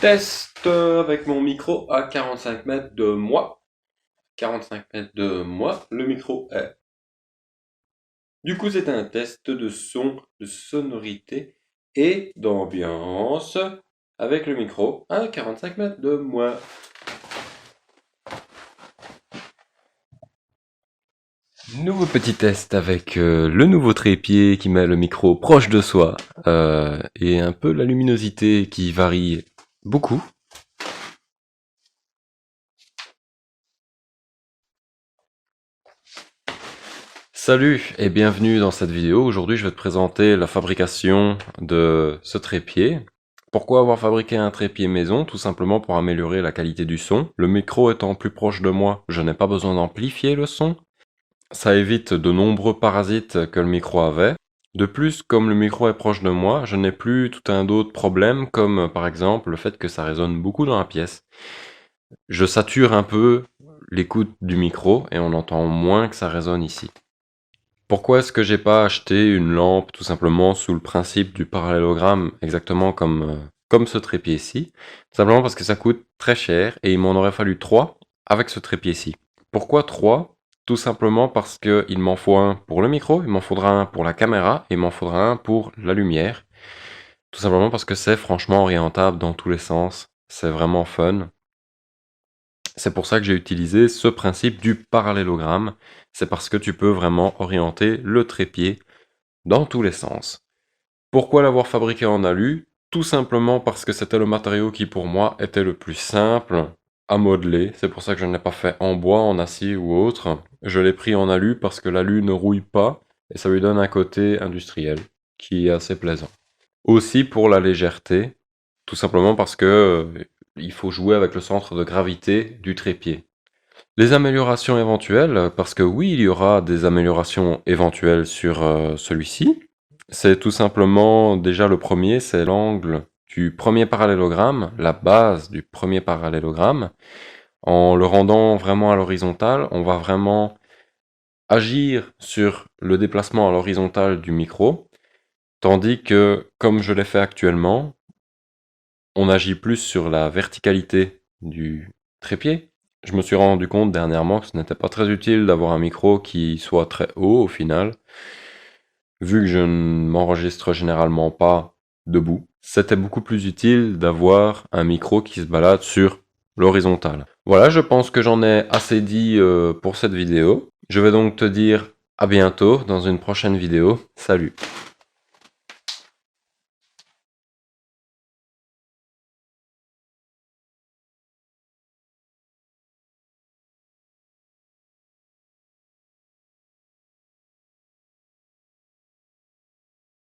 Test avec mon micro à 45 mètres de moi. 45 mètres de moi, le micro est. Du coup, c'est un test de son, de sonorité et d'ambiance avec le micro à 45 mètres de moi. Nouveau petit test avec le nouveau trépied qui met le micro proche de soi et un peu la luminosité qui varie beaucoup. Salut et bienvenue dans cette vidéo. Aujourd'hui, je vais te présenter la fabrication de ce trépied. Pourquoi avoir fabriqué un trépied maison? Tout simplement pour améliorer la qualité du son. Le micro étant plus proche de moi, je n'ai pas besoin d'amplifier le son. Ça évite de nombreux parasites que le micro avait. De plus, comme le micro est proche de moi, je n'ai plus tout un d'autres problèmes comme par exemple le fait que ça résonne beaucoup dans la pièce. Je sature un peu l'écoute du micro et on entend moins que ça résonne ici. Pourquoi est-ce que j'ai pas acheté une lampe tout simplement sous le principe du parallélogramme, exactement comme ce trépied-ci? Simplement parce que ça coûte très cher et il m'en aurait fallu 3 avec ce trépied-ci. Pourquoi 3? Tout simplement parce qu'il m'en faut un pour le micro, il m'en faudra un pour la caméra et il m'en faudra un pour la lumière. Tout simplement parce que c'est franchement orientable dans tous les sens, c'est vraiment fun. C'est pour ça que j'ai utilisé ce principe du parallélogramme, c'est parce que tu peux vraiment orienter le trépied dans tous les sens. Pourquoi l'avoir fabriqué en alu? Tout simplement parce que c'était le matériau qui pour moi était le plus simple à modeler, c'est pour ça que je ne l'ai pas fait en bois, en acier ou autre. Je l'ai pris en alu parce que l'alu ne rouille pas et ça lui donne un côté industriel qui est assez plaisant. Aussi pour la légèreté, tout simplement parce que il faut jouer avec le centre de gravité du trépied. Les améliorations éventuelles, parce que oui, il y aura des améliorations éventuelles sur celui-ci. C'est tout simplement, déjà le premier, c'est l'angle du premier parallélogramme, la base du premier parallélogramme. En le rendant vraiment à l'horizontale, on va vraiment agir sur le déplacement à l'horizontale du micro, tandis que, comme je l'ai fait actuellement, on agit plus sur la verticalité du trépied. Je me suis rendu compte dernièrement que ce n'était pas très utile d'avoir un micro qui soit très haut au final. Vu que je ne m'enregistre généralement pas debout, c'était beaucoup plus utile d'avoir un micro qui se balade sur l'horizontale. Voilà, je pense que j'en ai assez dit pour cette vidéo. Je vais donc te dire à bientôt dans une prochaine vidéo. Salut!